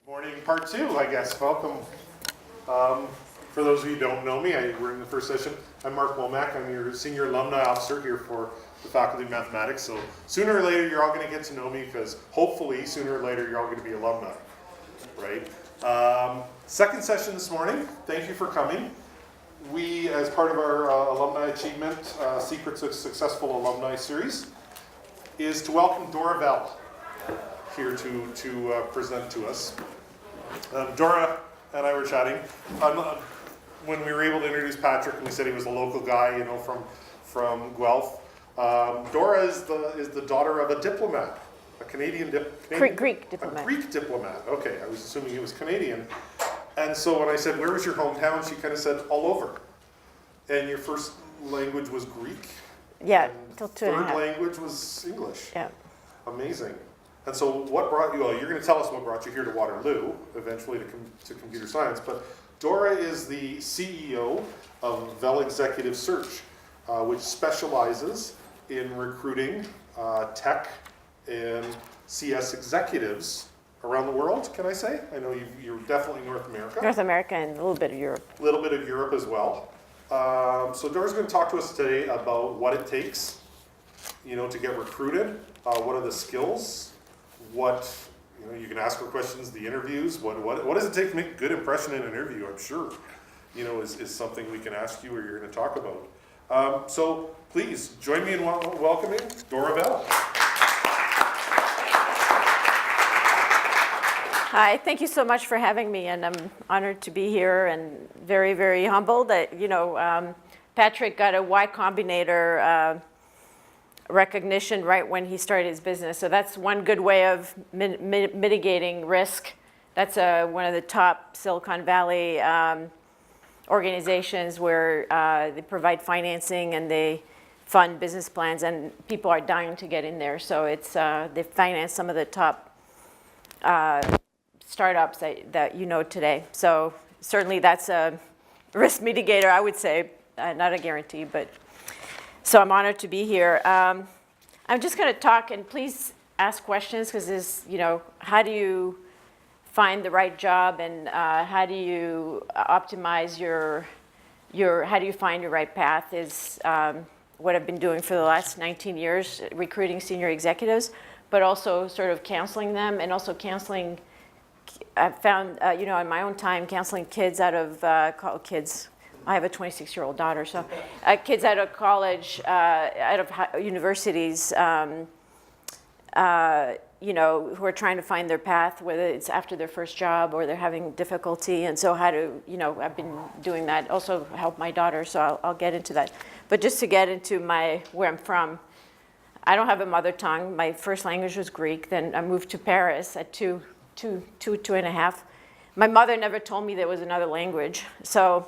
Morning, part two, I guess. Welcome. For those of you who don't know me, we're in the first session. I'm Mark Womack. I'm your Senior Alumni Officer here for the Faculty of Mathematics. So sooner or later, you're all going to get to know me because hopefully sooner or later, you're all going to be alumni, right? Second session this morning. Thank you for coming. We, as part of our Alumni Achievement Secrets of Successful Alumni series, is to welcome Dora Vell here to present to us. Dora and I were chatting when we were able to introduce Patrick, and we said he was a local guy, you know, from Guelph. Dora is the daughter of a diplomat, a Canadian Greek diplomat. A Greek diplomat. Okay, I was assuming he was Canadian. And so when I said, "Where was your hometown?" she kind of said, "All over." And your first language was Greek. Yeah, till 2.5. Third language was English. Yeah. Amazing. And so what brought you, well, you're going to tell us what brought you here to Waterloo, eventually to computer science, but Dora is the CEO of Vell Executive Search, which specializes in recruiting tech and CS executives around the world, can I say? I know you're definitely North America. North America and a little bit of Europe. A little bit of Europe as well. So Dora's going to talk to us today about what it takes, you know, to get recruited. What are the skills? What, you know, you can ask her questions, the interviews. What does it take to make a good impression in an interview? I'm sure, you know, is something we can ask you or you're going to talk about. So please join me in welcoming Dora Vell. Hi, thank you so much for having me, and I'm honored to be here and very, very humbled that, you know, Patrick got a Y Combinator recognition right when he started his business. So that's one good way of mitigating risk. That's one of the top Silicon Valley organizations where they provide financing and they fund business plans, and people are dying to get in there. So it's they finance some of the top startups that you know today. So certainly that's a risk mitigator, I would say, not a guarantee, but so I'm honored to be here. I'm just going to talk, and please ask questions, because this, you know, how do you find the right job, and how do you optimize how do you find your right path is what I've been doing for the last 19 years, recruiting senior executives, but also sort of counseling them, and also counseling. I've found, you know, in my own time, counseling kids out of kids. I have a 26-year-old daughter, so kids out of college, out of universities, you know, who are trying to find their path, whether it's after their first job or they're having difficulty, and so how to, you know, I've been doing that. Also help my daughter, so I'll get into that. But just to get into where I'm from, I don't have a mother tongue. My first language was Greek. Then I moved to Paris at two and a half. My mother never told me there was another language, so.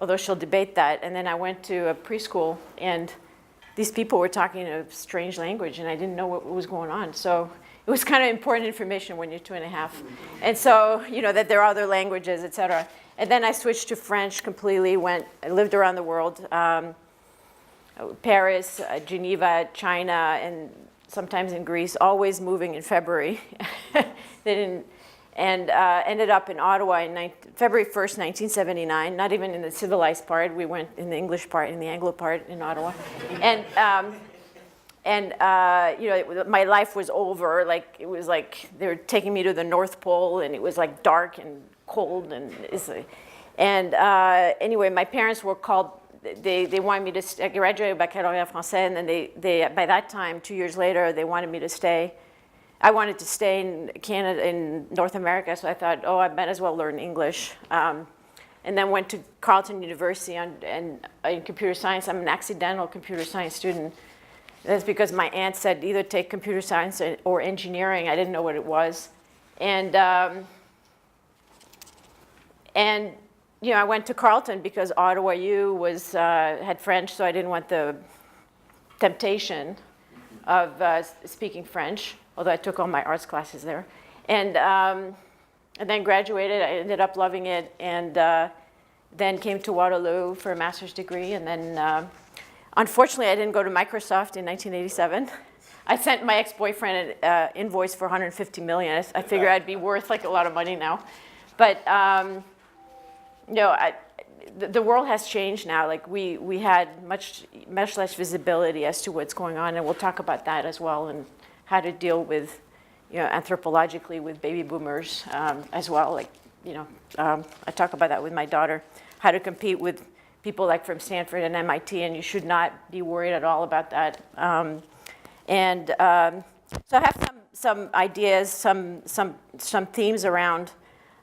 Although she'll debate that. And then I went to a preschool, and these people were talking a strange language, and I didn't know what was going on. So it was kind of important information when you're 2.5. And so, you know, that there are other languages, et cetera. And then I switched to French completely, I lived around the world, Paris, Geneva, China, and sometimes in Greece, always moving in February. And ended up in Ottawa in February 1st, 1979, not even in the civilized part. We went in the English part, in the Anglo part in Ottawa. And you know, my life was over. Like, it was like they were taking me to the North Pole, and it was like dark and cold. And anyway, my parents were called, they wanted me to, I graduated baccalauréat français, and then they by that time, 2 years later, they wanted me to stay. I wanted to stay in Canada, in North America, so I thought, oh, I might as well learn English. And then went to Carleton University in computer science. I'm an accidental computer science student. That's because my aunt said either take computer science or engineering. I didn't know what it was. And you know, I went to Carleton because Ottawa U had French, so I didn't want the temptation of speaking French, although I took all my arts classes there. And then graduated. I ended up loving it, and then came to Waterloo for a master's degree, and then Unfortunately, I didn't go to Microsoft in 1987. I sent my ex-boyfriend an invoice for $150 million. I figured I'd be worth like a lot of money now. But the world has changed now. Like we had much less visibility as to what's going on, and we'll talk about that as well, and how to deal with, anthropologically with baby boomers as well. Like, I talk about that with my daughter, how to compete with people like from Stanford and MIT, and you should not be worried at all about that. So I have some ideas, some themes around,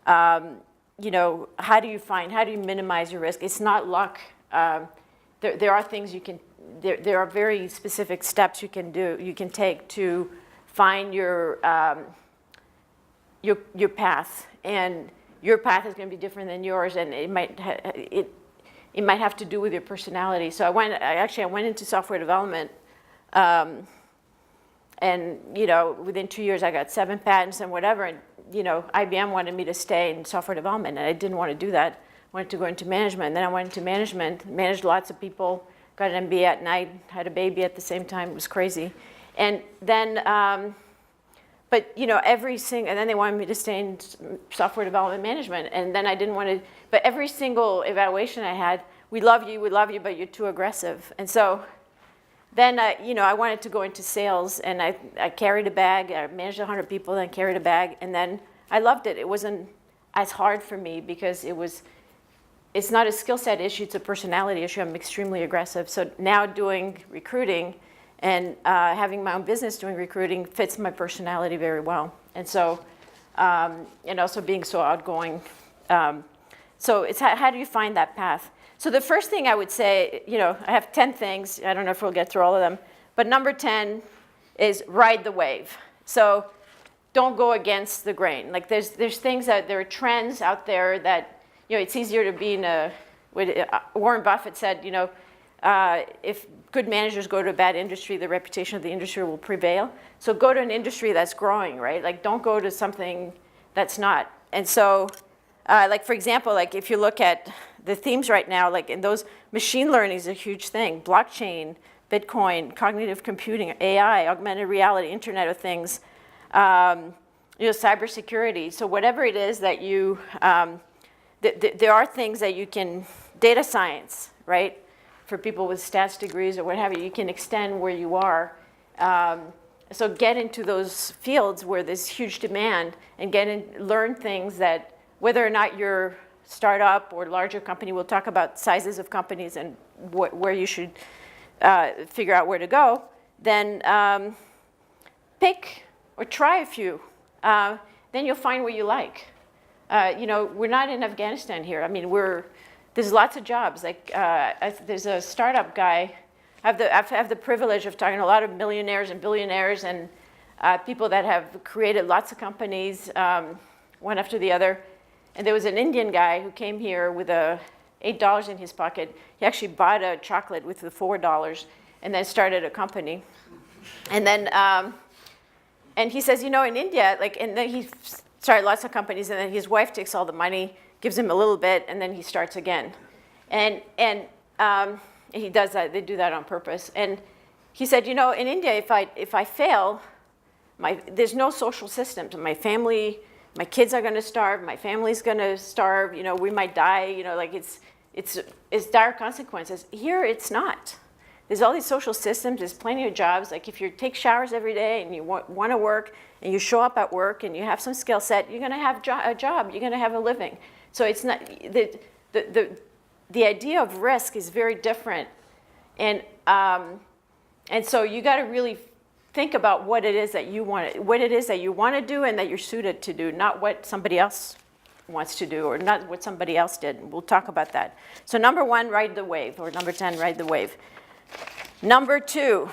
how do you minimize your risk? It's not luck. There are things you can, there are very specific steps you can take to find your path, and your path is going to be different than yours, and it might have to do with your personality. So I went into software development, and within 2 years I got 7 patents and whatever, and IBM wanted me to stay in software development, and I didn't want to do that. I wanted to go into management. And then I went into management, managed lots of people, got an MBA at night, had a baby at the same time. It was crazy. And then, and then they wanted me to stay in software development management, and then I didn't want to. But every single evaluation I had, we love you, but you're too aggressive. And so then, I wanted to go into sales, and I carried a bag. I managed 100 people, then carried a bag, and then I loved it. It wasn't as hard for me because it's not a skill set issue, it's a personality issue. I'm extremely aggressive. So now doing recruiting and having my own business doing recruiting fits my personality very well. And so, and also being so outgoing. So it's how do you find that path? So the first thing I would say, I have 10 things. I don't know if we'll get through all of them. But number 10 is ride the wave. So don't go against the grain. Like there's things there are trends out there that, it's easier to be Warren Buffett said, if good managers go to a bad industry, the reputation of the industry will prevail. So go to an industry that's growing, right? Like don't go to something that's not. And so, like for example, like if you look at the themes right now, like in those, machine learning is a huge thing. Blockchain, Bitcoin, cognitive computing, AI, augmented reality, Internet of Things, cybersecurity. So whatever it is that you, there are things that you can, data science, right? For people with stats degrees or what have you, you can extend where you are. So get into those fields where there's huge demand and learn things that, whether or not you're startup or larger company, we'll talk about sizes of companies and where you should figure out where to go, then pick or try a few. Then you'll find what you like. We're not in Afghanistan here. I mean, there's lots of jobs. Like there's a startup guy. I have the privilege of talking to a lot of millionaires and billionaires and people that have created lots of companies, one after the other. And there was an Indian guy who came here with $8 in his pocket. He actually bought a chocolate with the $4 and then started a company. And then, and he says, in India, and then he started lots of companies, and then his wife takes all the money, gives him a little bit, and then he starts again. And he does that. They do that on purpose. And he said, in India, if I fail, there's no social systems. My kids are going to starve. My family's going to starve. We might die. It's dire consequences. Here, it's not. There's all these social systems. There's plenty of jobs. Like if you take showers every day and you want to work and you show up at work and you have some skill set, you're going to have a job. You're going to have a living. So it's not the idea of risk is very different, and so you got to really think about what it is that you want to do and that you're suited to do, not what somebody else wants to do or not what somebody else did. We'll talk about that. So number 1, ride the wave, or number 10, ride the wave. Number 2,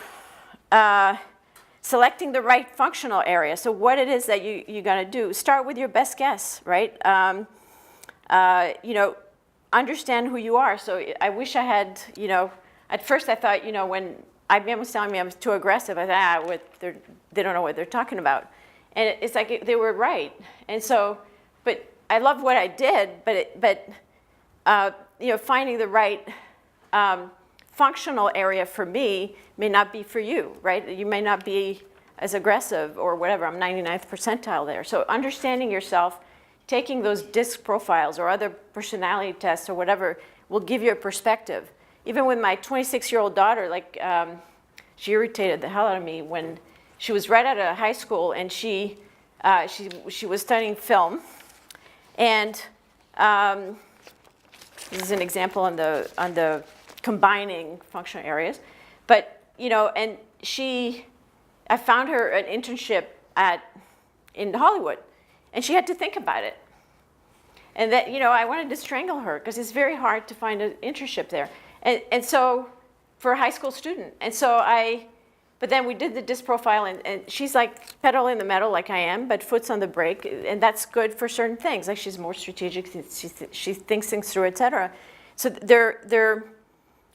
selecting the right functional area. So what it is that you're going to do. Start with your best guess, right? Understand who you are. So I wish I had, at first I thought, when IBM was telling me I was too aggressive, I thought, they don't know what they're talking about. And it's like they were right. And so, but I loved what I did, but finding the right functional area for me may not be for you, right? You may not be as aggressive or whatever. I'm 99th percentile there. So understanding yourself, taking those DISC profiles or other personality tests or whatever will give you a perspective. Even with my 26-year-old daughter, like she irritated the hell out of me when she was right out of high school and she was studying film. And this is an example on the combining functional areas. But, you know, and I found her an internship in Hollywood, and she had to think about it. And that, you know, I wanted to strangle her because it's very hard to find an internship there. And so, for a high school student. And so but then we did the DISC profile, and she's like pedaling the metal like I am, but foot's on the brake, and that's good for certain things. Like she's more strategic, she thinks things through, et cetera. So they're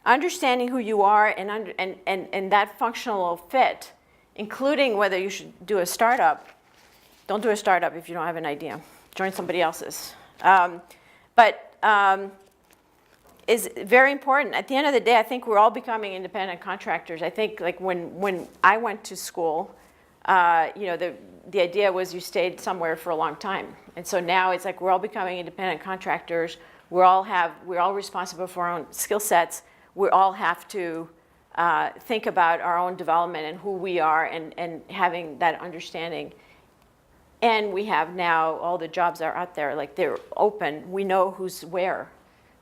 understanding who you are and that functional fit, including whether you should do a startup. Don't do a startup if you don't have an idea. Join somebody else's. Is very important. At the end of the day, I think we're all becoming independent contractors. I think like when I went to school, you know, the idea was you stayed somewhere for a long time. And so now it's like we're all becoming independent contractors. We're all responsible for our own skill sets. We all have to think about our own development and who we are and having that understanding. And we have now all the jobs are out there, like they're open. We know who's where.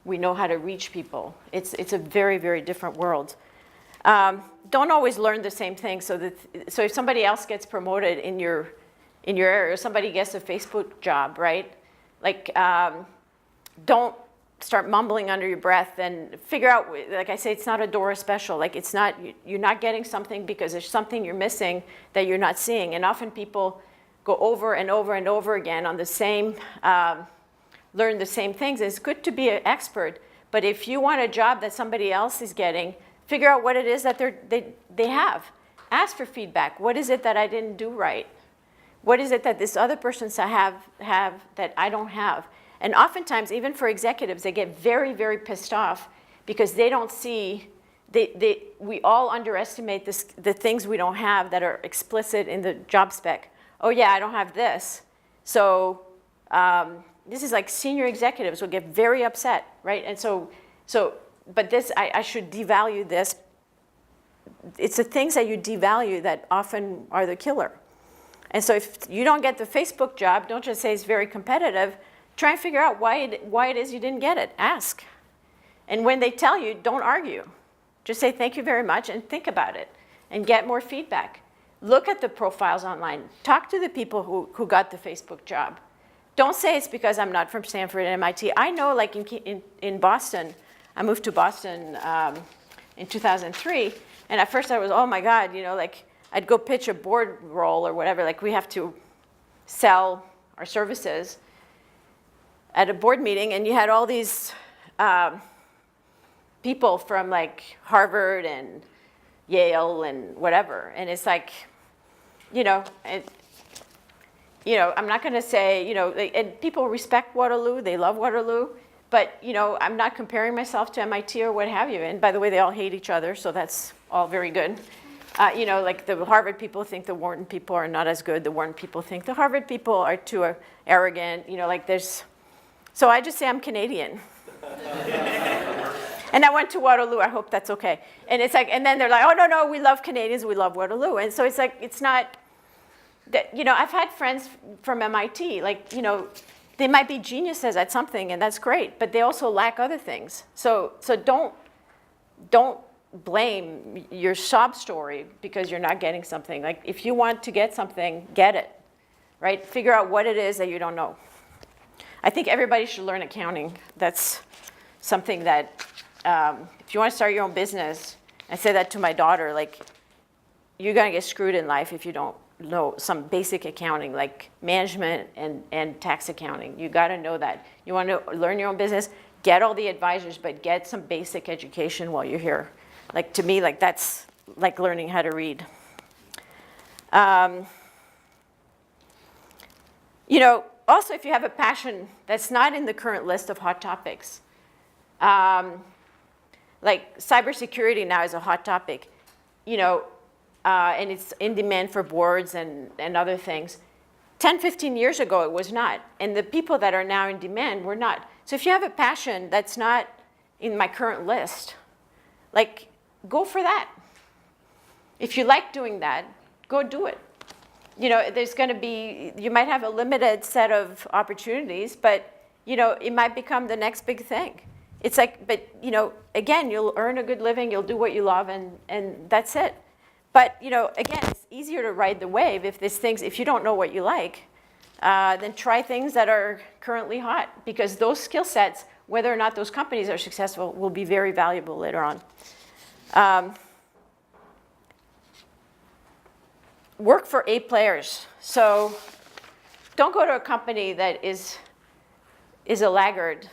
We know how to reach people. It's a very, very different world. Don't always learn the same thing. So if somebody else gets promoted in your area, or somebody gets a Facebook job, right? Like, don't start mumbling under your breath and figure out. Like I say, it's not a Dora special. Like it's not. You're not getting something because there's something you're missing that you're not seeing. And often people go over and over and over again on the same. Learn the same things. It's good to be an expert, but if you want a job that somebody else is getting, figure out what it is that they have. Ask for feedback. What is it that I didn't do right? What is it that this other person have that I don't have? And oftentimes, even for executives, they get very, very pissed off because they don't see, we all underestimate the things we don't have that are explicit in the job spec. Oh yeah, I don't have this. So, this is like senior executives will get very upset, right? And but this, I should devalue this. It's the things that you devalue that often are the killer. And so if you don't get the Facebook job, don't just say it's very competitive. Try and figure out why it is you didn't get it. Ask. And when they tell you, don't argue. Just say thank you very much and think about it and get more feedback. Look at the profiles online. Talk to the people who got the Facebook job. Don't say it's because I'm not from Stanford and MIT. I know, like in Boston, I moved to Boston in 2003, and at first I was, oh my God, you know, like I'd go pitch a board role or whatever, like we have to sell our services at a board meeting, and you had all these people from like Harvard and Yale and whatever, and it's like, you know, I'm not going to say, and people respect Waterloo, they love Waterloo, but, I'm not comparing myself to MIT or what have you. And by the way, they all hate each other, so that's all very good. Like the Harvard people think the Wharton people are not as good. The Wharton people think the Harvard people are too arrogant. So I just say I'm Canadian. And I went to Waterloo, I hope that's okay. And it's like, and then they're like, oh, no, we love Canadians, we love Waterloo. And so it's like, it's not, I've had friends from MIT, like, they might be geniuses at something, and that's great, but they also lack other things. So don't blame your sob story because you're not getting something. Like, if you want to get something, get it, right? Figure out what it is that you don't know. I think everybody should learn accounting. That's something that, if you want to start your own business, I say that to my daughter, like, you're going to get screwed in life if you don't know some basic accounting, like management and tax accounting. You got to know that. You want to learn your own business, get all the advisors, but get some basic education while you're here. Like, to me, like, that's like learning how to read. Also, if you have a passion that's not in the current list of hot topics, like cybersecurity now is a hot topic, you know, and it's in demand for boards and other things. 10, 15 years ago, it was not. And the people that are now in demand were not. So if you have a passion that's not in my current list, like, go for that. If you like doing that, go do it. You know, there's going to be, you might have a limited set of opportunities, but, you know, it might become the next big thing. It's like, but, you know, again, you'll earn a good living, you'll do what you love, and that's it. But, you know, again, it's easier to ride the wave if there's things, if you don't know what you like, then try things that are currently hot, because those skill sets, whether or not those companies are successful, will be very valuable later on. Work for A players. So don't go to a company that is a laggard.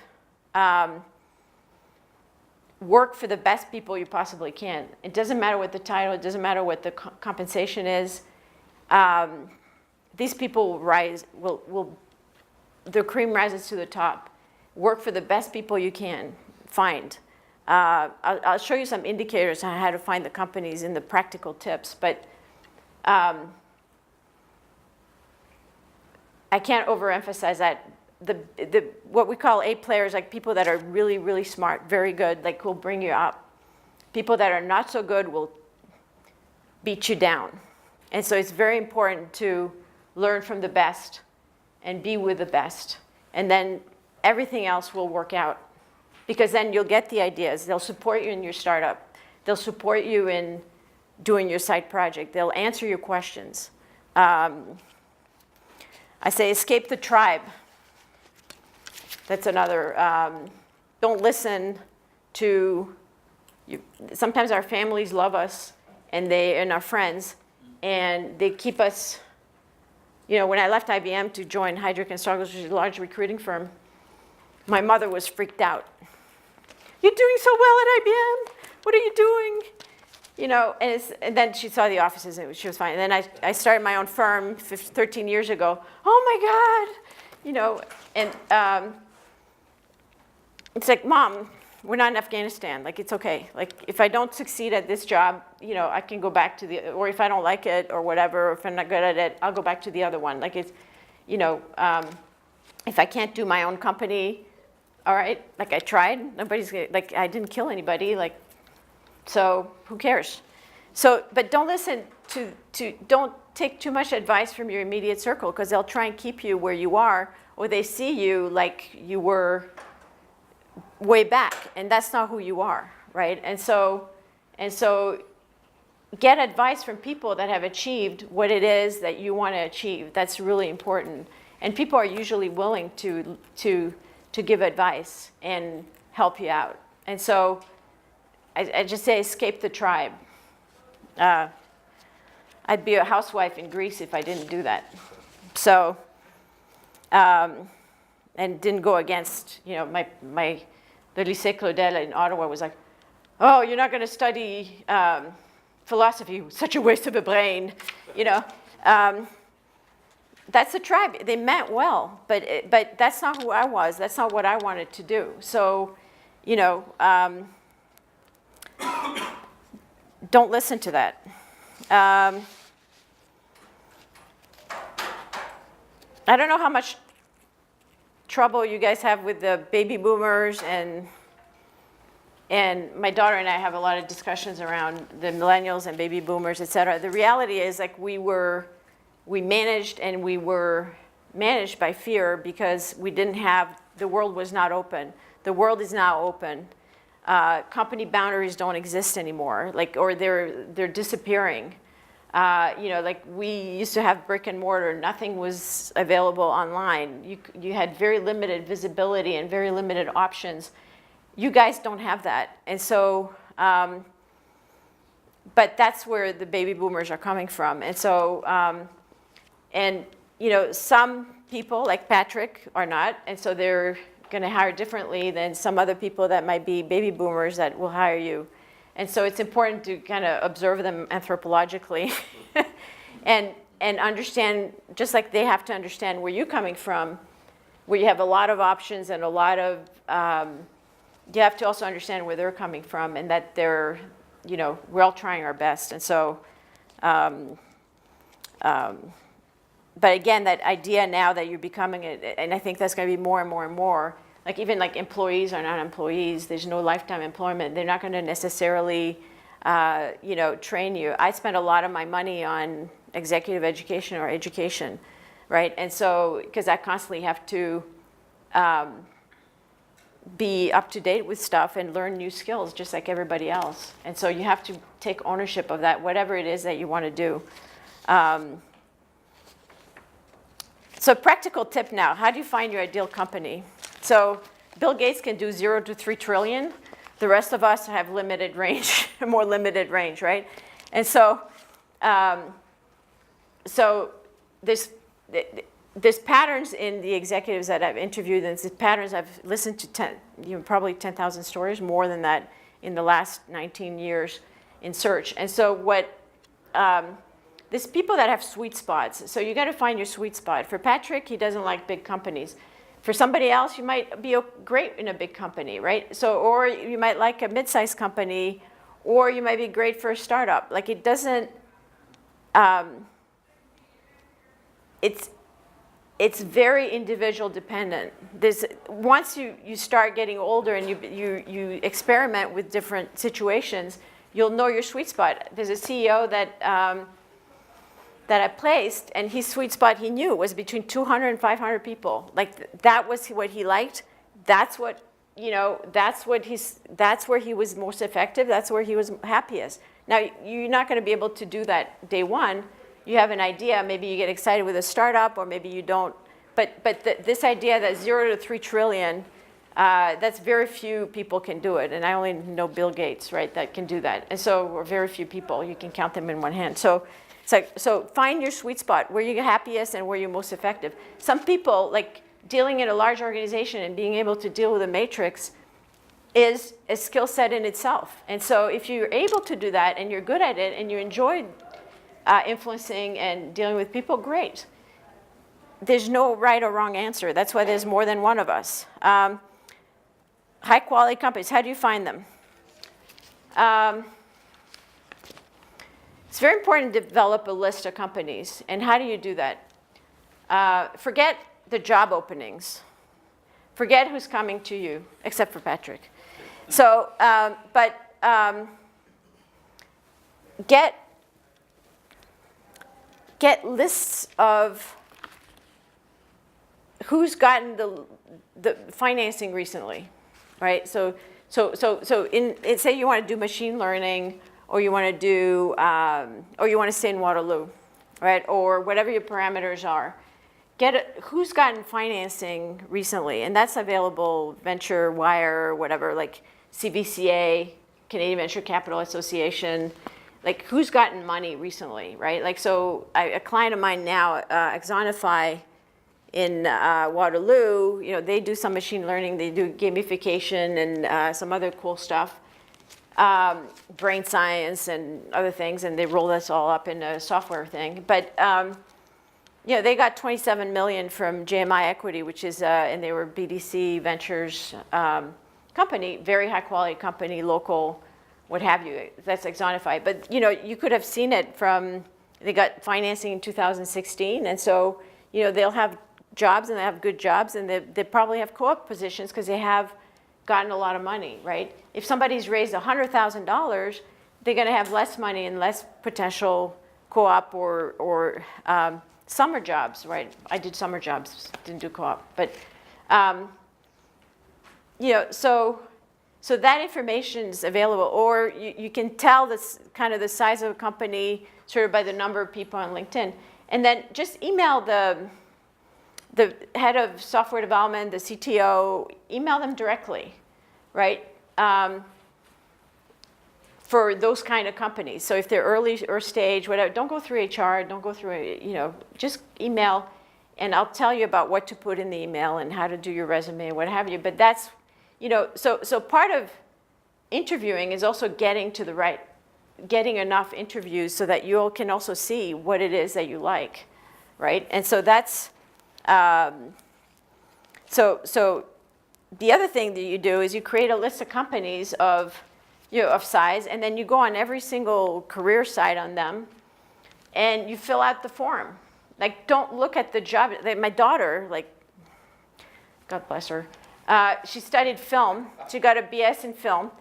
Work for the best people you possibly can. It doesn't matter what the title, it doesn't matter what the compensation is. These people will rise, the cream rises to the top. Work for the best people you can find. I'll show you some indicators on how to find the companies in the practical tips, but I can't overemphasize that. What we call A players, like people that are really, really smart, very good, like will bring you up. People that are not so good will beat you down. And so it's very important to learn from the best and be with the best. And then everything else will work out. Because then you'll get the ideas. They'll support you in your startup. They'll support you in doing your side project. They'll answer your questions. I say escape the tribe. That's another, don't listen to, sometimes our families love us and our friends, and they keep us, you know, when I left IBM to join Heidrick & Struggles, which is a large recruiting firm, my mother was freaked out. You're doing so well at IBM. What are you doing? You know, and then she saw the offices and she was fine. And then I started my own firm 13 years ago. Oh my God, you know, and it's like, Mom, we're not in Afghanistan. Like, it's okay. Like, if I don't succeed at this job, you know, I can go back to or if I don't like it or whatever, or if I'm not good at it, I'll go back to the other one. Like, it's, you know, if I can't do my own company, all right, like I tried. Nobody's gonna, like, I didn't kill anybody. Like, so who cares? So, but don't listen don't take too much advice from your immediate circle, because they'll try and keep you where you are, or they see you like you were way back, and that's not who you are, right? And so get advice from people that have achieved what it is that you want to achieve. That's really important. And people are usually willing to give advice and help you out. And so I just say escape the tribe. I'd be a housewife in Greece if I didn't do that. So, and didn't go against, you know, the Lycée Claudel in Ottawa was like, oh, you're not going to study philosophy, such a waste of a brain, you know. That's the tribe. They meant well, but that's not who I was. That's not what I wanted to do. So, you know, don't listen to that. I don't know how much trouble you guys have with the baby boomers, and my daughter and I have a lot of discussions around the millennials and baby boomers, et cetera. The reality is, like, we were managed by fear because we didn't have, the world was not open. The world is now open. Company boundaries don't exist anymore, like, or they're disappearing. You know, like, we used to have brick and mortar. Nothing was available online. You had very limited visibility and very limited options. You guys don't have that. And so, but that's where the baby boomers are coming from. And so, and, you know, some people like Patrick are not, and so they're going to hire differently than some other people that might be baby boomers that will hire you. And so it's important to kind of observe them anthropologically and understand, just like they have to understand where you're coming from, where you have a lot of options and a lot of you have to also understand where they're coming from and that they're, we're all trying our best. And so, but again, that idea now that you're becoming, and I think that's going to be more and more and more, like even like employees are not employees, there's no lifetime employment, they're not going to necessarily, train you. I spend a lot of my money on executive education or education, right? And so, because I constantly have to be up to date with stuff and learn new skills just like everybody else. And so you have to take ownership of that, whatever it is that you want to do. So practical tip now, how do you find your ideal company? So Bill Gates can do 0 to 3 trillion. The rest of us have limited range, more limited range, right? And so, there's patterns in the executives that I've interviewed, and there's patterns I've listened to probably 10,000 stories, more than that in the last 19 years in search. And so there's people that have sweet spots. So you got to find your sweet spot. For Patrick, he doesn't like big companies. For somebody else, you might be great in a big company, right? So, or you might like a mid-sized company, or you might be great for a startup. Like it doesn't, it's very individual dependent. Once you start getting older and you experiment with different situations, you'll know your sweet spot. There's a CEO that I placed, and his sweet spot he knew was between 200 and 500 people. Like that was what he liked. That's what, that's where he was most effective. That's where he was happiest. Now, you're not going to be able to do that day one. You have an idea, maybe you get excited with a startup, or maybe you don't. But this idea that 0 to 3 trillion, that's very few people can do it. And I only know Bill Gates, right, that can do that. And so, or very few people, you can count them in one hand. So find your sweet spot, where you're happiest and where you're most effective. Some people, like dealing in a large organization and being able to deal with a matrix is a skill set in itself. And so if you're able to do that and you're good at it and you enjoy influencing and dealing with people, great. There's no right or wrong answer. That's why there's more than one of us. High quality companies, how do you find them? It's very important to develop a list of companies. And how do you do that? Forget the job openings. Forget who's coming to you, except for Patrick. So, get lists of who's gotten the financing recently, right? So say you want to do machine learning, or you want to do, or you want to stay in Waterloo, right? Or whatever your parameters are. Who's gotten financing recently, and that's available, Venture Wire, whatever, like CVCA, Canadian Venture Capital Association. Like who's gotten money recently, right? Like so, a client of mine now, Axonify in Waterloo, they do some machine learning, they do gamification and some other cool stuff, brain science and other things, and they roll this all up in a software thing. But they got $27 million from JMI Equity, which is, and they were BDC Ventures company, very high quality company, local, what have you. That's Axonify. But you could have seen it from, they got financing in 2016, and so they'll have jobs, and they have good jobs, and they probably have co-op positions because they have gotten a lot of money, right? If somebody's raised $100,000, they're going to have less money and less potential co-op or summer jobs, right? I did summer jobs, didn't do co-op, but so that information is available, or you can tell this kind of the size of a company sort of by the number of people on LinkedIn, and then just email the head of software development, the CTO, email them directly, right? For those kind of companies. So if they're early or stage, whatever, don't go through HR, don't go through, just email, and I'll tell you about what to put in the email and how to do your resume and what have you. But that's, so part of interviewing is also getting enough interviews so that you all can also see what it is that you like, right? And so that's, so the other thing that you do is you create a list of companies of size, and then you go on every single career site on them, and you fill out the form. Like, don't look at the job. My daughter, like, God bless her, she studied film. She got a BS in film,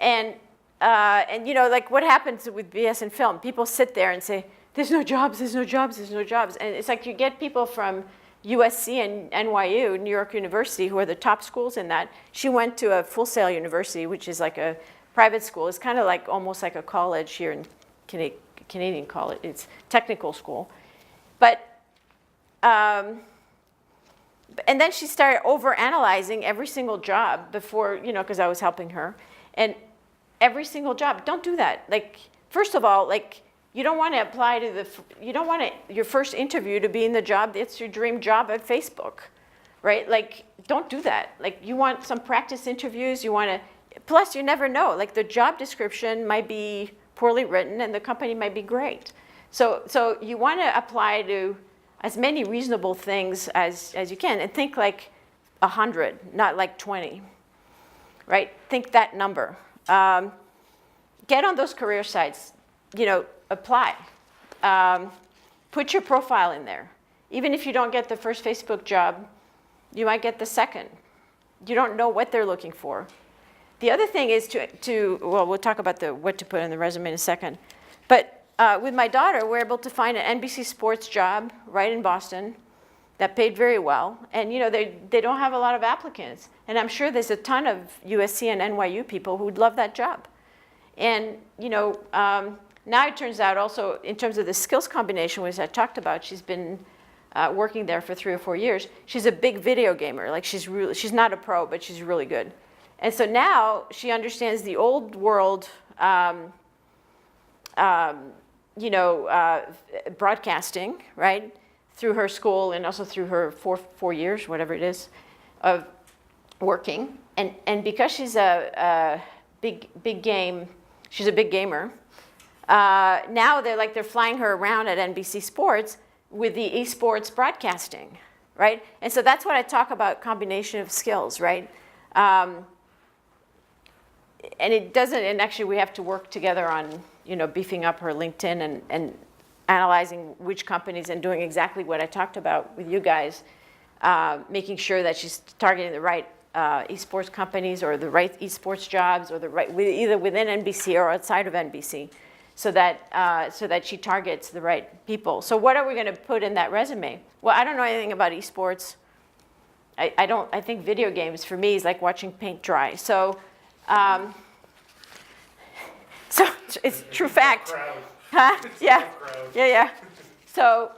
and like, what happens with BS in film? People sit there and say, there's no jobs, there's no jobs, there's no jobs. And it's like you get people from USC and NYU, New York University, who are the top schools in that. She went to a Full Sail University, which is like a private school. It's kind of like almost like a college here in Canadian college. It's technical school. But, and then she started over-analyzing every single job before, because I was helping her. And every single job, don't do that. Like, first of all, like, you don't want to apply to your first interview to be in the job, it's your dream job at Facebook, right? Like, don't do that. Like, you want some practice interviews, plus you never know, like the job description might be poorly written and the company might be great. So you want to apply to as many reasonable things as you can, and think like 100, not like 20, right? Think that number. Get on those career sites, apply. Put your profile in there. Even if you don't get the first Facebook job, you might get the second. You don't know what they're looking for. The other thing is well, we'll talk about what to put in the resume in a second. But with my daughter, we're able to find an NBC Sports job right in Boston that paid very well. And they don't have a lot of applicants. And I'm sure there's a ton of USC and NYU people who'd love that job. And now it turns out also, in terms of the skills combination, which I talked about, she's been working there for 3 or 4 years. She's a big video gamer. Like, she's not a pro, but she's really good. And so now she understands the old world, broadcasting, right, through her school and also through her 4 years, whatever it is, of working. And because she's a big gamer, now they're flying her around at NBC Sports with the esports broadcasting, right? And so that's what I talk about, combination of skills, right? And it doesn't, and actually we have to work together on, beefing up her LinkedIn and analyzing which companies and doing exactly what I talked about with you guys, making sure that she's targeting the right esports companies or the right esports jobs or either within NBC or outside of NBC, so that she targets the right people. So what are we going to put in that resume? Well, I don't know anything about esports. I think video games for me is like watching paint dry. So it's true fact. Huh? Yeah. So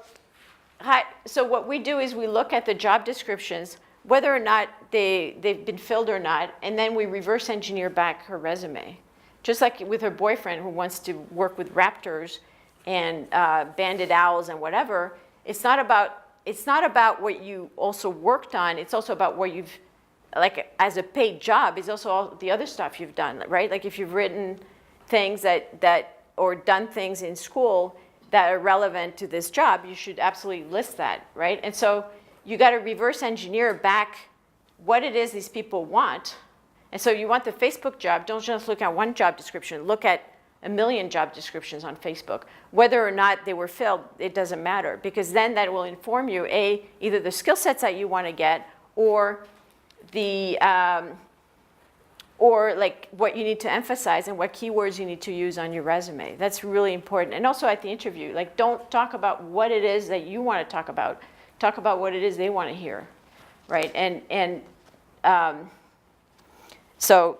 what we do is we look at the job descriptions, whether or not they've been filled or not, and then we reverse engineer back her resume. Just like with her boyfriend who wants to work with raptors and banded owls and whatever, it's not about what you also worked on, it's also about what you've, like as a paid job, is also all the other stuff you've done, right? Like if you've written things or done things in school that are relevant to this job, you should absolutely list that, right? And so you got to reverse engineer back what it is these people want. And so you want the Facebook job, don't just look at one job description, look at 1 million job descriptions on Facebook. Whether or not they were filled, it doesn't matter, because then that will inform you, either the skill sets that you want to get, or or like what you need to emphasize and what keywords you need to use on your resume. That's really important. And also at the interview, like don't talk about what it is that you want to talk about. Talk about what it is they want to hear, right? And so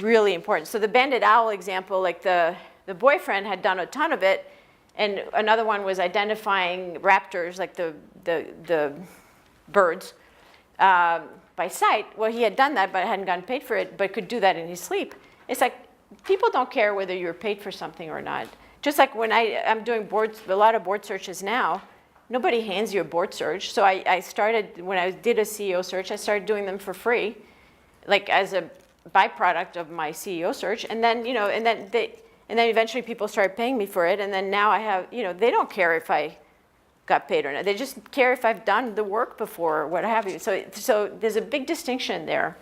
really important. So the banded owl example, like the boyfriend had done a ton of it, and another one was identifying raptors, like the birds, by sight. Well, he had done that, but hadn't gotten paid for it, but could do that in his sleep. It's like people don't care whether you're paid for something or not. Just like when I'm doing a lot of board searches now, nobody hands you a board search. So I started, when I did a CEO search, I started doing them for free, like as a byproduct of my CEO search. And then, and then eventually people started paying me for it. And then now I have, they don't care if I got paid or not. They just care if I've done the work before or what have you. So there's a big distinction there.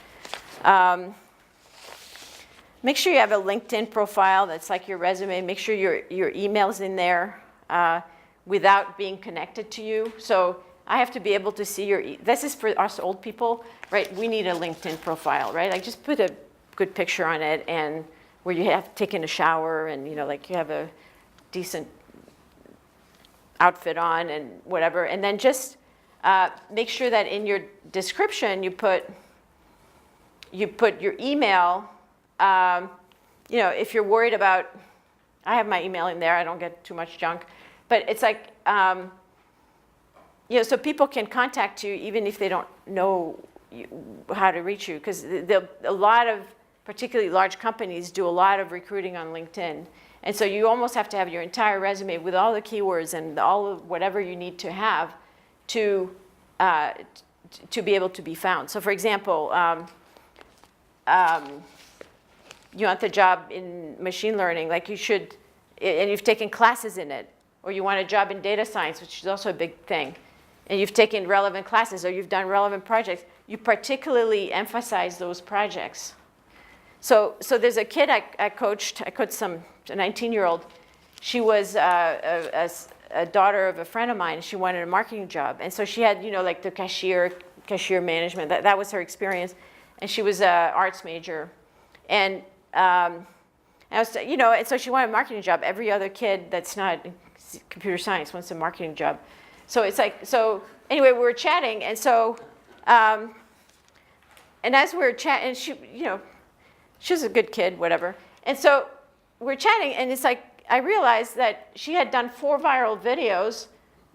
Make sure you have a LinkedIn profile that's like your resume. Make sure your email's in there without being connected to you. So I have to be able to see this is for us old people, right? We need a LinkedIn profile, right? Like just put a good picture on it and where you have taken a shower and, like you have a decent outfit on and whatever. And then just make sure that in your description you put your email. If you're worried about, I have my email in there, I don't get too much junk, but it's like, so people can contact you even if they don't know how to reach you, because a lot of particularly large companies do a lot of recruiting on LinkedIn. And so you almost have to have your entire resume with all the keywords and all of whatever you need to have to be able to be found. So for example, you want the job in machine learning, like you should, and you've taken classes in it, or you want a job in data science, which is also a big thing, and you've taken relevant classes, or you've done relevant projects, you particularly emphasize those projects. So there's a kid I coached a 19-year-old. She was a daughter of a friend of mine. She wanted a marketing job, and so she had, like the cashier management. That was her experience, and she was an arts major, and and so she wanted a marketing job. Every other kid that's not computer science wants a marketing job. So it's like, so anyway, we were chatting, and so, and as we were chatting, she was a good kid, whatever. And so we're chatting, and it's like, I realized that she had done 4 viral videos,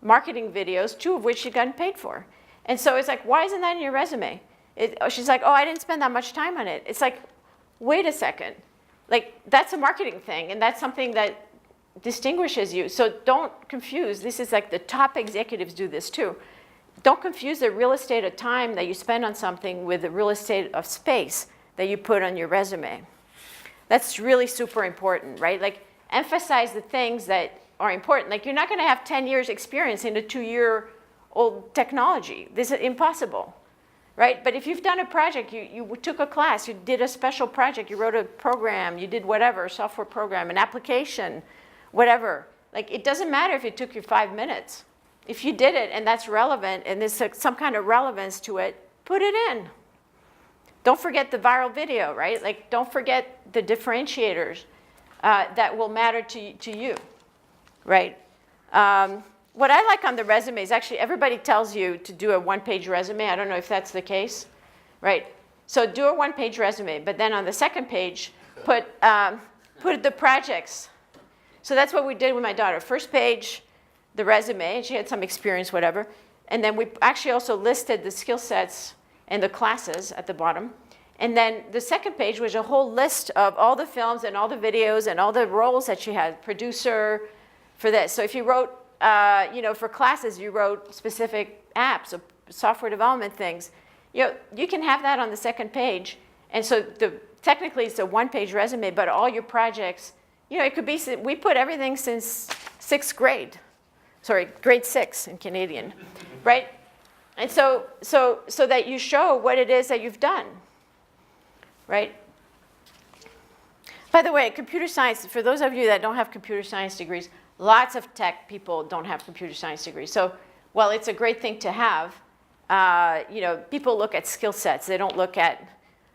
marketing videos, 2 of which she'd gotten paid for. And so it's like, why isn't that in your resume? She's like, I didn't spend that much time on it. It's like, wait a second. Like, that's a marketing thing, and that's something that distinguishes you. So don't confuse. This is like the top executives do this too. Don't confuse the real estate of time that you spend on something with the real estate of space that you put on your resume. That's really super important, right? Like, emphasize the things that are important. Like, you're not going to have 10 years experience in a 2-year-old technology. This is impossible, right? But if you've done a project, you took a class, you did a special project, you wrote a program, you did whatever, software program, an application, whatever. Like, it doesn't matter if it took you 5 minutes. If you did it and that's relevant and there's some kind of relevance to it, put it in. Don't forget the viral video, right? Like, don't forget the differentiators that will matter to you, right? What I like on the resume is actually everybody tells you to do a 1-page resume. I don't know if that's the case, right? So do a 1-page resume, but then on the second page, put the projects. So that's what we did with my daughter. First page, the resume, and she had some experience, whatever. And then we actually also listed the skill sets and the classes at the bottom. And then the second page was a whole list of all the films and all the videos and all the roles that she had, producer for this. So if you wrote, for classes, you wrote specific apps or software development things, you can have that on the second page. And so technically it's a 1-page resume, but all your projects, it could be, we put everything since 6th grade. Sorry, grade 6 in Canadian, right? And so that you show what it is that you've done, right? By the way, computer science, for those of you that don't have computer science degrees, lots of tech people don't have computer science degrees. So while it's a great thing to have, people look at skill sets. They don't look at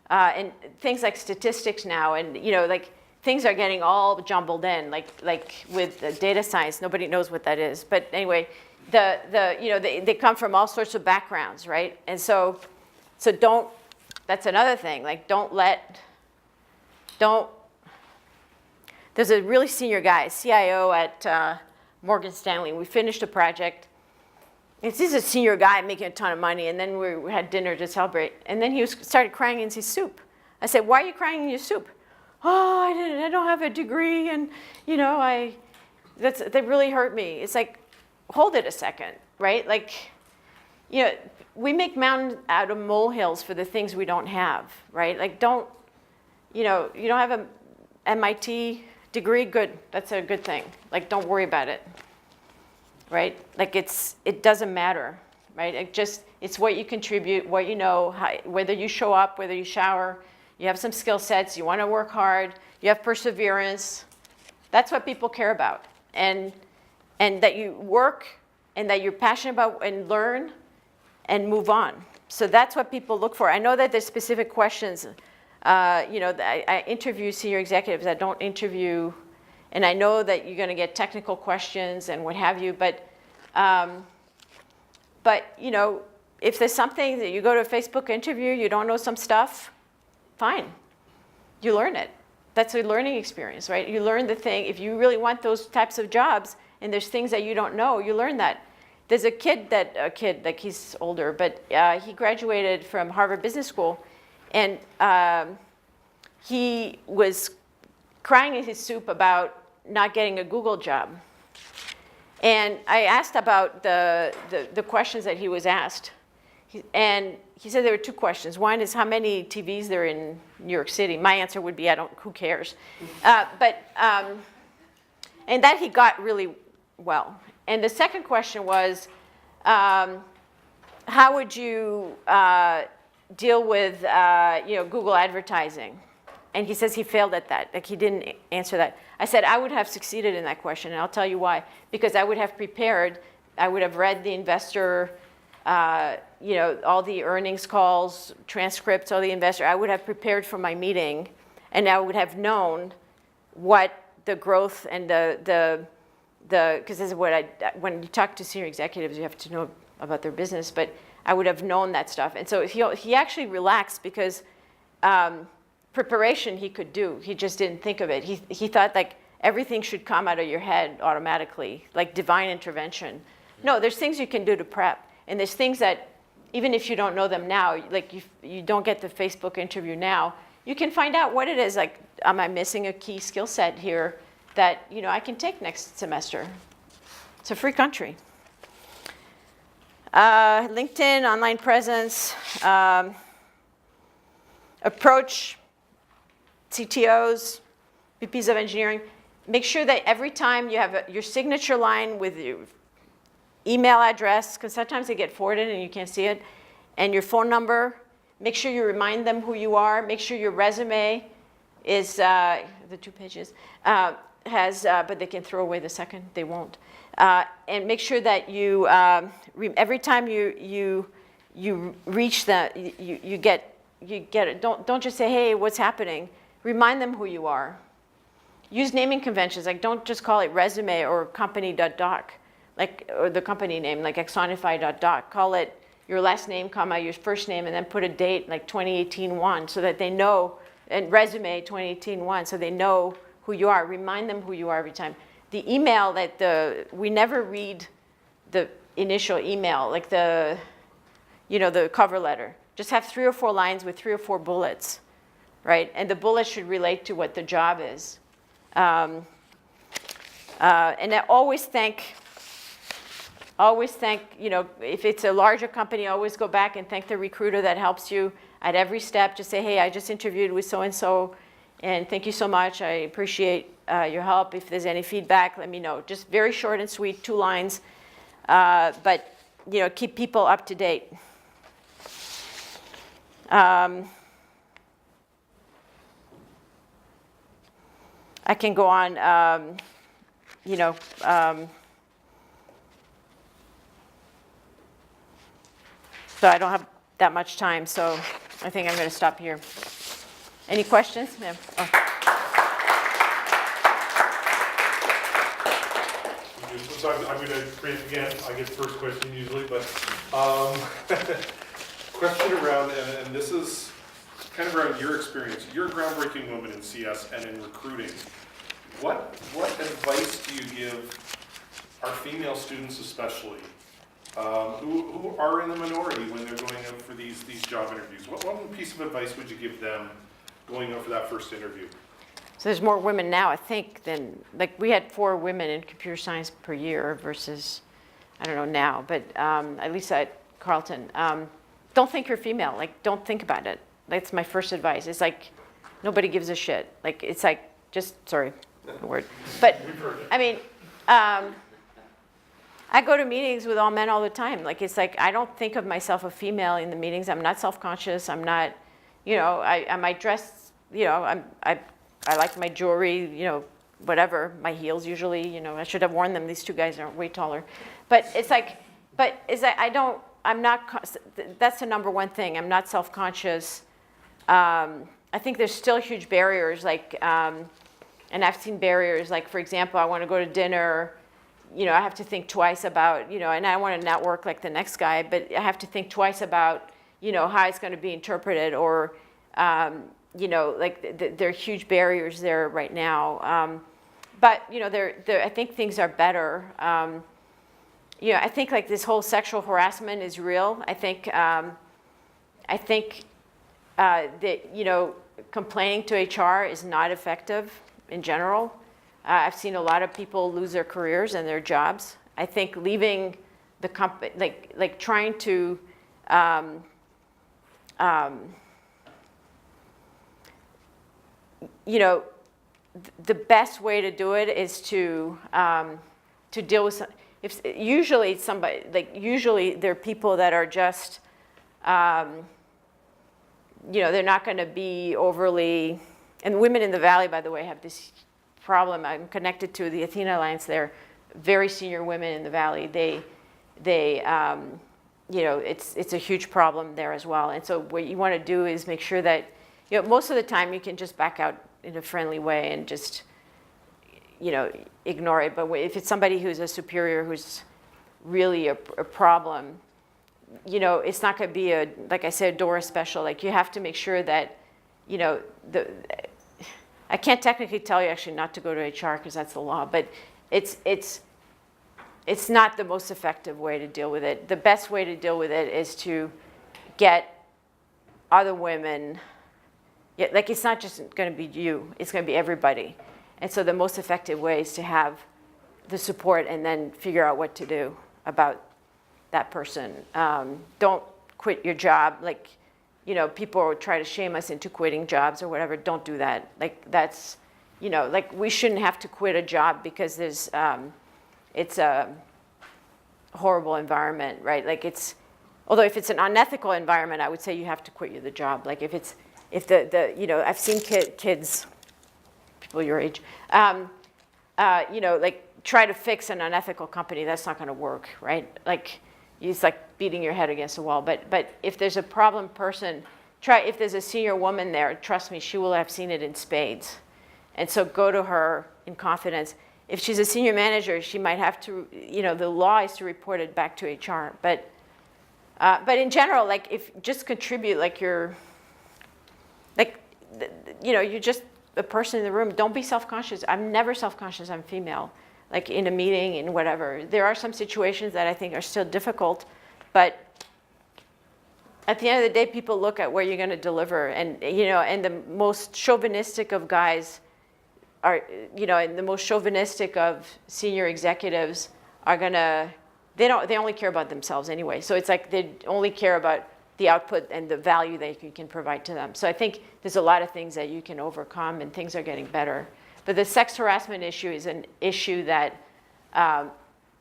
and things like statistics now, and like things are getting all jumbled in, like with data science. Nobody knows what that is. But anyway, they come from all sorts of backgrounds, right? And so don't. That's another thing. Like, There's a really senior guy, CIO at Morgan Stanley. We finished a project. He's a senior guy making a ton of money, and then we had dinner to celebrate. And then he started crying in his soup. I said, "Why are you crying in your soup?" "Oh, I don't have a degree, and that really hurt me." It's like, hold it a second, right? Like, we make mountains out of molehills for the things we don't have, right? Like, you don't have a MIT degree, good. That's a good thing. Like, don't worry about it. right? Like it doesn't matter, right? It's what you contribute, what you know, whether you show up, whether you shower, you have some skill sets, you want to work hard, you have perseverance. That's what people care about. And that you work and that you're passionate about and learn and move on. So that's what people look for. I know that there's specific questions. I interview senior executives. I don't interview, and I know that you're going to get technical questions and what have you. But if there's something that you go to a Facebook interview, you don't know some stuff, fine, you learn it. That's a learning experience, right? You learn the thing. If you really want those types of jobs, and there's things that you don't know, you learn that. There's a kid, like he's older, but he graduated from Harvard Business School, and he was crying in his soup about not getting a Google job. And I asked about the questions that he was asked. And he said there were two questions. One is how many TVs there are in New York City. My answer would be, who cares? And that he got really well. And the second question was, how would you deal with Google advertising? And he says he failed at that. Like he didn't answer that. I said I would have succeeded in that question, and I'll tell you why. Because I would have prepared. I would have read the investor, all the earnings calls, transcripts, all the investor. I would have prepared for my meeting, and I would have known what the growth and because this is when you talk to senior executives, you have to know about their business, but I would have known that stuff. And so he actually relaxed because preparation he could do. He just didn't think of it. He thought like everything should come out of your head automatically, like divine intervention. No, there's things you can do to prep. And there's things that, even if you don't know them now, like you don't get the Facebook interview now, you can find out what it is. Like, am I missing a key skill set here that I can take next semester? It's a free country. LinkedIn, online presence, approach CTOs, VPs of engineering. Make sure that every time you have your signature line with your email address, because sometimes they get forwarded and you can't see it, and your phone number. Make sure you remind them who you are. Make sure your resume is, the 2 pages, but they can throw away the second, they won't. And make sure that you, every time you reach that, you get it. Don't just say, hey, what's happening? Remind them who you are. Use naming conventions, like don't just call it resume or company.doc, or the company name, like exonify.doc. Call it your last name, comma, your first name, and then put a date, like 2018-1, so that they know, and resume 2018-1, so they know who you are. Remind them who you are every time. The email we never read the initial email, like the cover letter. Just have 3 or 4 lines with 3 or 4 bullets, right? And the bullets should relate to what the job is. And I always thank, if it's a larger company, always go back and thank the recruiter that helps you at every step. Just say, hey, I just interviewed with so-and-so, and thank you so much. I appreciate your help. If there's any feedback, let me know. Just very short and sweet, 2 lines. But, keep people up to date. I can go on, so I don't have that much time, so I think I'm going to stop here. Any questions? Yeah. Oh. So I'm going to create again. I get the first question usually, but question around, and this is kind of around your experience. You're a groundbreaking woman in CS and in recruiting. What advice do you give our female students, especially, who are in the minority when they're going out for these job interviews? What one piece of advice would you give them going out for that first interview? So there's more women now, I think, than, we had 4 women in computer science per year versus, I don't know now, but at least at Carleton. Don't think you're female. Don't think about it. That's my first advice. It's nobody gives a shit. It's sorry, the word. But, I mean, I go to meetings with all men all the time. Like, it's like, I don't think of myself a female in the meetings. I'm not self-conscious. I'm not, I might dress, I like my jewelry, whatever, my heels usually, I should have worn them. These two guys are way taller. But it's like, that's the number one thing. I'm not self-conscious. I think there's still huge barriers, and I've seen barriers, like, for example, I want to go to dinner, I have to think twice about, and I want to network like the next guy, but I have to think twice about, how it's going to be interpreted, or, there are huge barriers there right now. But, I think things are better. I think like this whole sexual harassment is real. I think that, complaining to HR is not effective in general. I've seen a lot of people lose their careers and their jobs. I think leaving the company, like trying to, the best way to do it is to deal with usually there are people that are just, they're not going to be overly, and women in the Valley, by the way, have this problem. I'm connected to the Athena Alliance. They're very senior women in the Valley. It's a huge problem there as well. And so what you want to do is make sure that, most of the time you can just back out in a friendly way and just, ignore it. But if it's somebody who's a superior who's really a problem, it's not going to be like I said, Dora special. Like, you have to make sure that, I can't technically tell you actually not to go to HR because that's the law, but it's not the most effective way to deal with it. The best way to deal with it is to get other women, like, it's not just going to be you, it's going to be everybody. And so the most effective way is to have the support and then figure out what to do about that person. Don't quit your job. Like, people try to shame us into quitting jobs or whatever. Don't do that. Like, that's, like, we shouldn't have to quit a job because there's, it's a horrible environment, right? Like, although if it's an unethical environment, I would say you have to quit the job. Like, if I've seen kids, people your age, like, try to fix an unethical company. That's not going to work, right? Like, it's like beating your head against a wall. But if there's a problem person, if there's a senior woman there, trust me, she will have seen it in spades. And so go to her in confidence. If she's a senior manager, she might have to, the law is to report it back to HR. But in general, like, if just contribute, like, you're just a person in the room. Don't be self-conscious. I'm never self-conscious. I'm female. Like, in a meeting and whatever. There are some situations that I think are still difficult, but at the end of the day, people look at where you're going to deliver, and and the most chauvinistic of guys are, and the most chauvinistic of senior executives are gonna, they only care about themselves anyway. So it's like they only care about the output and the value that you can provide to them. So I think there's a lot of things that you can overcome, and things are getting better. But the sex harassment issue is an issue that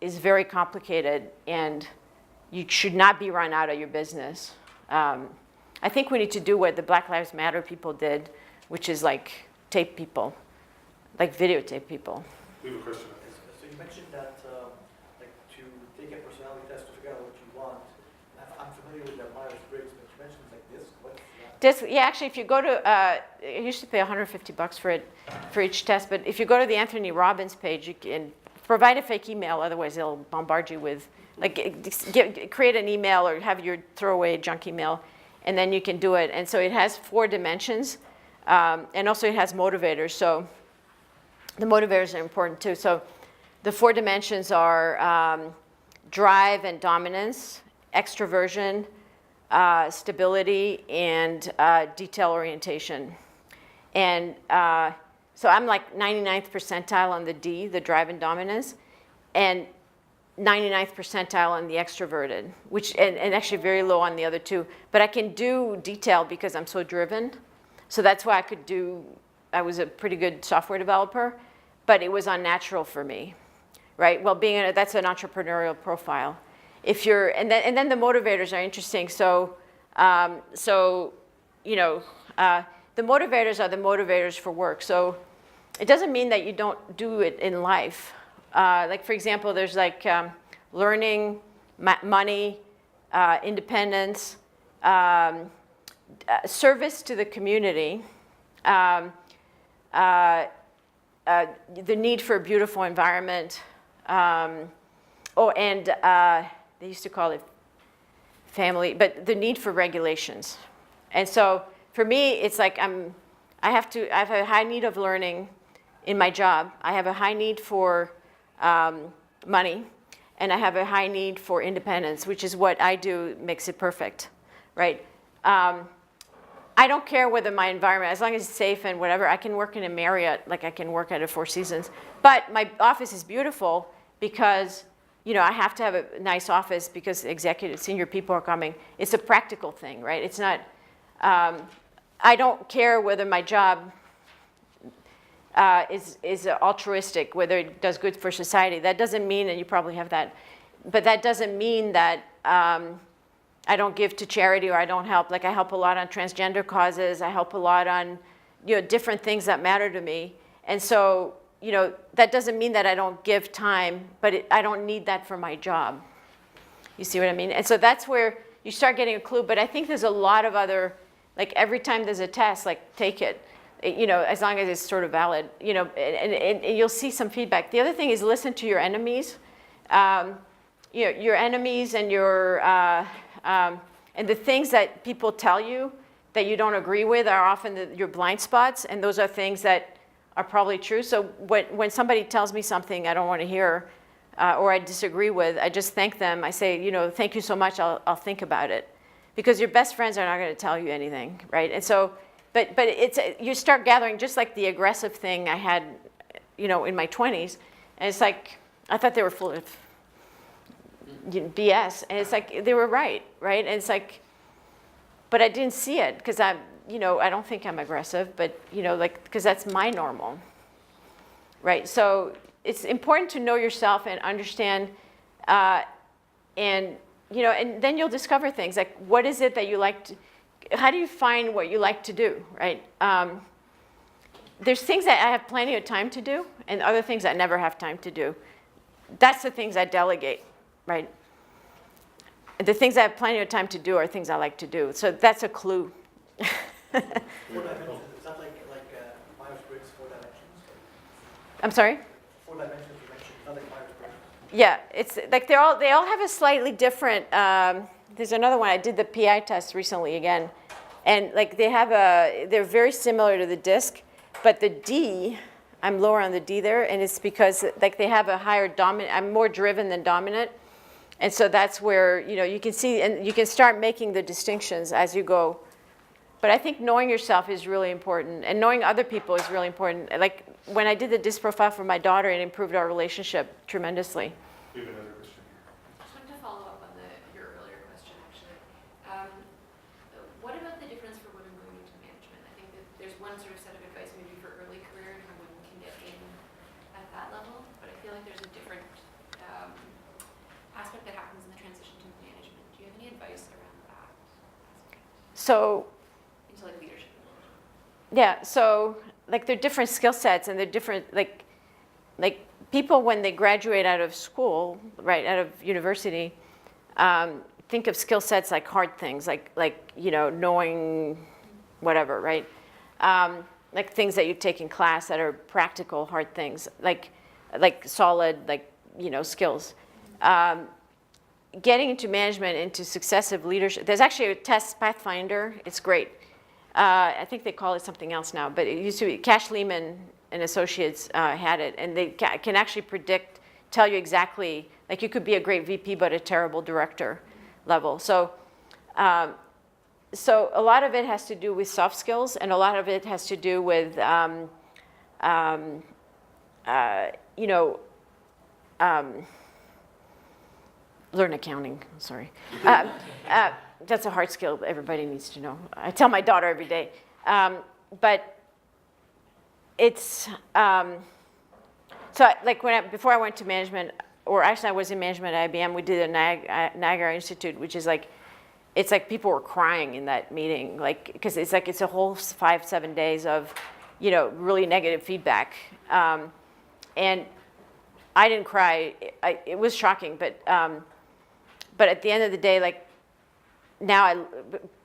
is very complicated, and you should not be run out of your business. I think we need to do what the Black Lives Matter people did, which is like tape people, like videotape people. We have a question. So you mentioned that like, to take a personality test to figure out what you want. I'm familiar with the Myers-Briggs, but you mentioned like this. What's that? Yeah, actually, if you go to, I used to pay $150 for it, for each test, but if you go to the Anthony Robbins page, you can provide a fake email, otherwise they'll bombard you with, like, create an email or have your throwaway junk email, and then you can do it. And so it has 4 dimensions, and also it has motivators. So the motivators are important too. So the 4 dimensions are drive and dominance, extroversion, stability, and detail orientation. And so I'm like 99th percentile on the D, the drive and dominance, and 99th percentile on the extroverted, and actually very low on the other 2. But I can do detail because I'm so driven. So that's why I was a pretty good software developer, but it was unnatural for me, right? Well, that's an entrepreneurial profile. If you're, and then the motivators are interesting. So, you know, the motivators are the motivators for work. So it doesn't mean that you don't do it in life. Like, for example, there's like learning, money, independence, service to the community, the need for a beautiful environment, they used to call it family, but the need for regulations. And so for me, it's like I have a high need of learning in my job. I have a high need for money, and I have a high need for independence, which is what I do makes it perfect, right? I don't care whether my environment, as long as it's safe and whatever, I can work in a Marriott like I can work at a Four Seasons. But my office is beautiful because, you know, I have to have a nice office because senior people are coming. It's a practical thing, right? It's not, I don't care whether my job is altruistic, whether it does good for society. That doesn't mean, and you probably have that, but that doesn't mean that I don't give to charity or I don't help. Like I help a lot on transgender causes. I help a lot on, you know, different things that matter to me. And so, you know, that doesn't mean that I don't give time, but I don't need that for my job. You see what I mean? And so that's where you start getting a clue. But I think there's a lot of other, like every time there's a test, like take it. You know, as long as it's sort of valid, you know, and you'll see some feedback. The other thing is listen to your enemies. You know, your enemies and your, and the things that people tell you that you don't agree with are often your blind spots, and those are things that are probably true. So when somebody tells me something I don't want to hear or I disagree with, I just thank them. I say, you know, thank you so much, I'll think about it. Because your best friends are not going to tell you anything, right? And so, but it's, you start gathering, just like the aggressive thing I had, you know, in my 20s, and it's like, I thought they were full of BS, and it's like they were right? And it's like, but I didn't see it because you know, I don't think I'm aggressive, but you know, like because that's my normal, right? So it's important to know yourself and understand, and you know, and then you'll discover things like what is it that you like to. How do you find what you like to do, right? There's things that I have plenty of time to do, and other things I never have time to do. That's the things I delegate. Right? The things I have plenty of time to do are things I like to do. So that's a clue. 4 dimensions, is that like Myers-Briggs 4 dimensions? I'm sorry? 4 dimensions you mentioned, is that like Myers-Briggs? Yeah, it's like they all have a slightly different, there's another one, I did the PI test recently again. And like they're very similar to the DISC, but the D, I'm lower on the D there, and it's because like they have a higher dominant, I'm more driven than dominant. And so that's where, you know, you can see, and you can start making the distinctions as you go. But I think knowing yourself is really important, and knowing other people is really important. Like when I did the DISC profile for my daughter, it improved our relationship tremendously. We have another question. Just wanted to follow up on your earlier question, actually. What about the difference for women going into management? I think that there's one sort of set of advice maybe for early career and how women can get in at that level, but I feel like there's a different aspect that happens in the transition to management. Do you have any advice around that aspect? So, into like leadership? yeah, so like they're different skill sets, and they're different, like people when they graduate out of school, right, out of university, think of skill sets like hard things, like you know, knowing whatever, right? Like things that you take in class that are practical, hard things, like solid, like, you know, skills. Getting into management, into successive leadership, there's actually a test, Pathfinder, it's great. I think they call it something else now, but it used to be, Cash Lehman and Associates had it, and they can actually predict, tell you exactly, like you could be a great VP but a terrible director level. So, so a lot of it has to do with soft skills, and a lot of it has to do with, you know, learn accounting, sorry. That's a hard skill everybody needs to know. I tell my daughter every day. But it's, So like before I went to management, or actually I was in management at IBM, we did a Niagara Institute, which is like, it's like people were crying in that meeting, like, because it's like, it's a whole 5-7 days of, you know, really negative feedback. And I didn't cry, it was shocking, but at the end of the day, like, now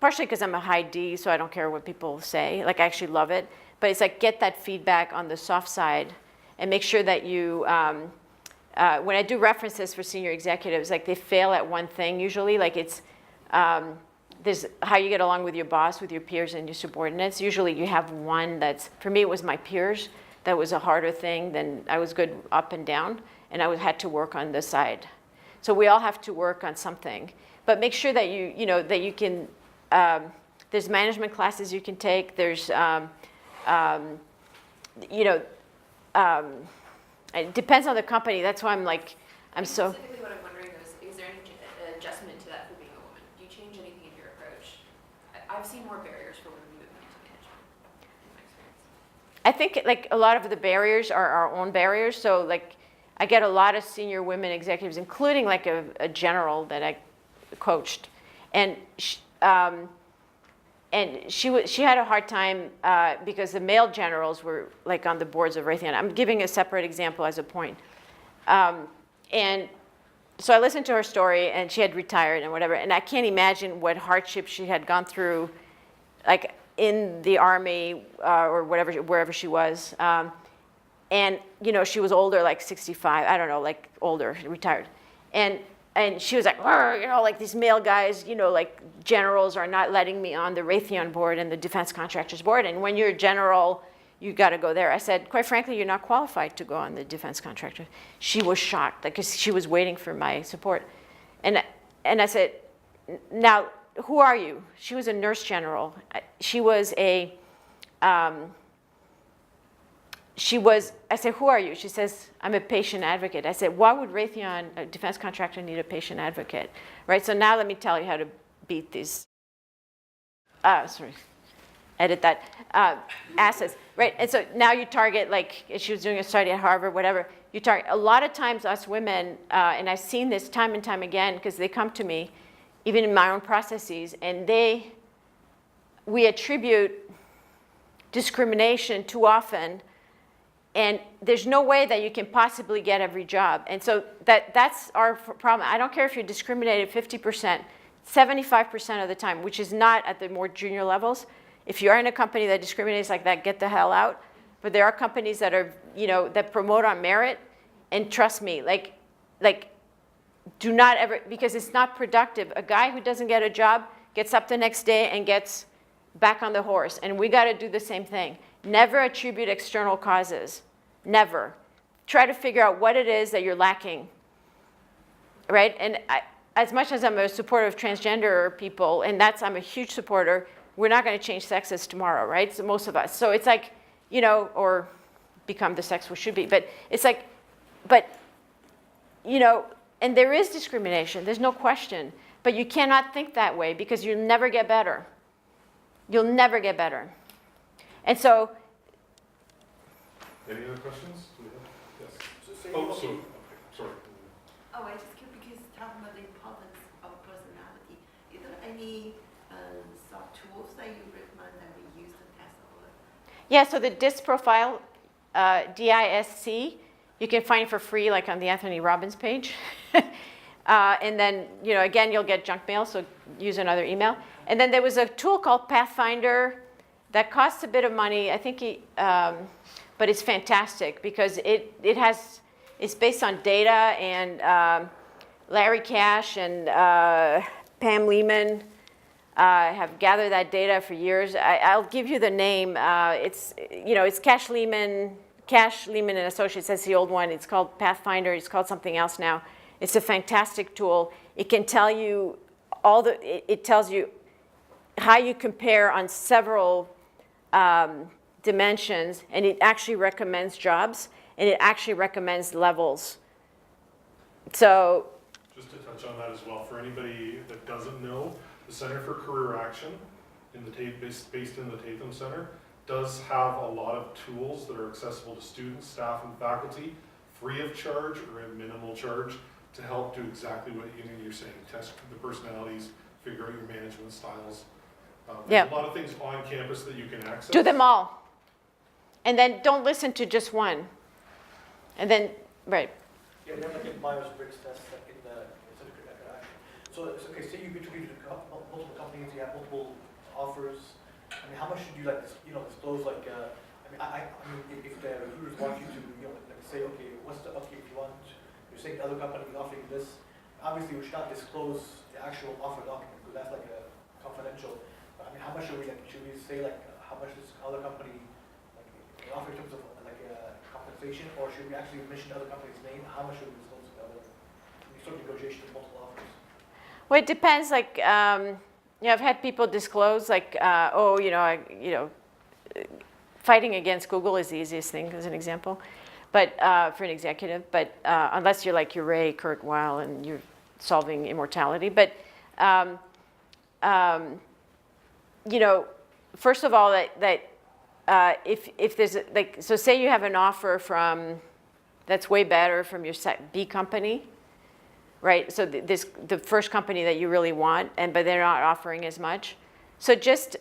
partially because I'm a high D, so I don't care what people say, like I actually love it, but it's like get that feedback on the soft side and make sure that you, when I do references for senior executives, like they fail at one thing usually, like it's, there's how you get along with your boss, with your peers and your subordinates. Usually you have one that's, for me it was my peers, that was a harder thing than I was good up and down, and I had to work on this side. So we all have to work on something, but make sure that you know, that you can, there's management classes you can take, there's, you know, it depends on the company. That's why I'm like, I'm so. Specifically what I'm wondering is there any adjustment to that for being a woman? Do you change anything in your approach? I've seen more barriers for women moving into management in my experience. I think like a lot of the barriers are our own barriers. So like I get a lot of senior women executives, including like a general that I coached. And she had a hard time because the male generals were like on the boards of Raytheon. I'm giving a separate example as a point. And so I listened to her story, and she had retired and whatever, and I can't imagine what hardship she had gone through, like in the Army or whatever, wherever she was. And, you know, she was older, like 65, I don't know, like older, retired. And she was like, you know, like these male guys, you know, like generals are not letting me on the Raytheon board and the defense contractors board. And when you're a general, you got to go there. I said, quite frankly, you're not qualified to go on the defense contractor. She was shocked, like, because she was waiting for my support. And I said, now, who are you? She was a nurse general. She was a, I said, who are you? She says, I'm a patient advocate. I said, why would Raytheon, a defense contractor, need a patient advocate? Right, so now let me tell you how to beat these, sorry, edit that, assets, right? And so now you target, like, if she was doing a study at Harvard, whatever, you target, a lot of times us women, and I've seen this time and time again, because they come to me, even in my own processes, and we attribute discrimination too often. And there's no way that you can possibly get every job. And so that's our problem. I don't care if you're discriminated 50%, 75% of the time, which is not at the more junior levels. If you're in a company that discriminates like that, get the hell out. But there are companies that are, you know, that promote on merit. And trust me, like do not ever, because it's not productive. A guy who doesn't get a job gets up the next day and gets back on the horse. And we got to do the same thing. Never attribute external causes. Never. Try to figure out what it is that you're lacking, right? And as much as I'm a supporter of transgender people, and I'm a huge supporter, we're not going to change sexes tomorrow, right? So most of us. So it's like, you know, or become the sex we should be. But it's like, but, you know, and there is discrimination. There's no question. But you cannot think that way because you'll never get better. You'll never get better. And so, any other questions? Do we have? Yes. So, Sorry. Oh, I just curious because talking about the importance of personality. Is there any soft tools that you recommend that we use to test all that? yeah, so the DISC profile, DISC, you can find it for free, like on the Anthony Robbins page. And then, you know, again, you'll get junk mail, so use another email. And then there was a tool called Pathfinder that costs a bit of money, I think, but it's fantastic because it's based on data, and Larry Cash and Pam Lehman have gathered that data for years. I'll give you the name. It's Cash Lehman and Associates. That's the old one. It's called Pathfinder. It's called something else now. It's a fantastic tool. It can tell you it tells you how you compare on several dimensions, and it actually recommends jobs, and it actually recommends levels. So Just to touch on that as well, for anybody that doesn't know, the Center for Career Action, based in the Tatham Center, does have a lot of tools that are accessible to students, staff, and faculty free of charge or at minimal charge to help do exactly what you're saying, test the personalities, figure out your management styles. Yeah. There's a lot of things on campus that you can access. Do them all. And then don't listen to just one. And then, right. Yeah, we have like a Myers-Briggs test, like in the, so, okay, say you've interviewed multiple companies, you have multiple offers. I mean, how much should you like, disclose, like, I mean, if the recruiters want you to, like say, okay, if you want, you're saying the other company is offering this, obviously we should not disclose the actual offer document, because that's like a confidential. But I mean, how much should we say, like, how much this other company, like, offer in terms of, like, compensation, or should we actually mention the other company's name? How much should we disclose the other, sort of negotiation with multiple offers? Well, it depends, like, I've had people disclose, like, fighting against Google is the easiest thing, as an example, but for an executive. But unless you're like Ray Kurzweil and you're solving immortality. But first of all, if there's so say you have an offer that's way better from your B company, right? So the first company that you really want, but they're not offering as much. So just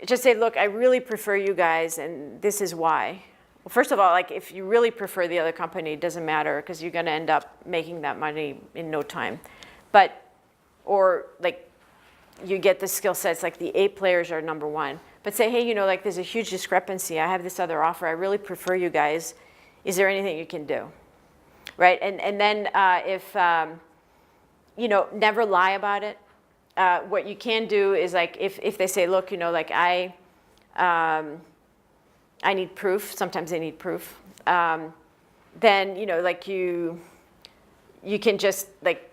just say, look, I really prefer you guys, and this is why. Well, first of all, like, if you really prefer the other company, it doesn't matter, because you're going to end up making that money in no time. Or like, you get the skill sets, like the A players are number one. But say, hey, like, there's a huge discrepancy. I have this other offer. I really prefer you guys. Is there anything you can do? Right? And then if, never lie about it. What you can do is, like, if they say, look, like, I need proof. Sometimes they need proof. Then, like, you can just, like,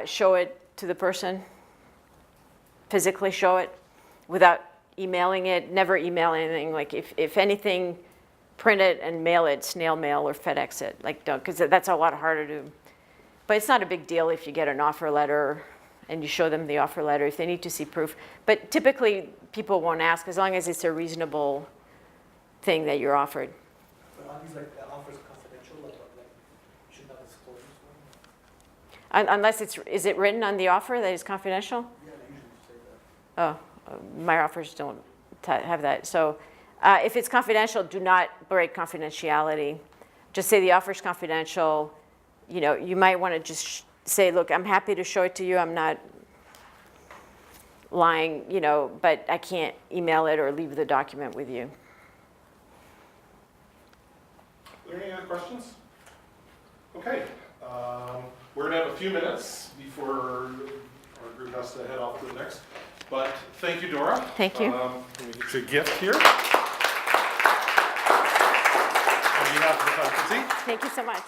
show it to the person, physically show it without emailing it. Never email anything. Like, if anything, print it and mail it, snail mail or FedEx it. Like, don't, because that's a lot harder to. But it's not a big deal if you get an offer letter and you show them the offer letter if they need to see proof. But typically, people won't ask as long as it's a reasonable thing that you're offered. But are these, like, offers confidential, like you should not disclose this one? Unless is it written on the offer that it's confidential? Yeah, they usually say that. Oh, my offers don't have that. So if it's confidential, do not break confidentiality. Just say the offer's confidential. You might want to just say, look, I'm happy to show it to you. I'm not lying, but I can't email it or leave the document with you. Are there any other questions? Okay. We're going to have a few minutes before our group has to head off to the next. But thank you, Dora. Thank you. Let me get you a gift here. On behalf of the faculty. Thank you so much.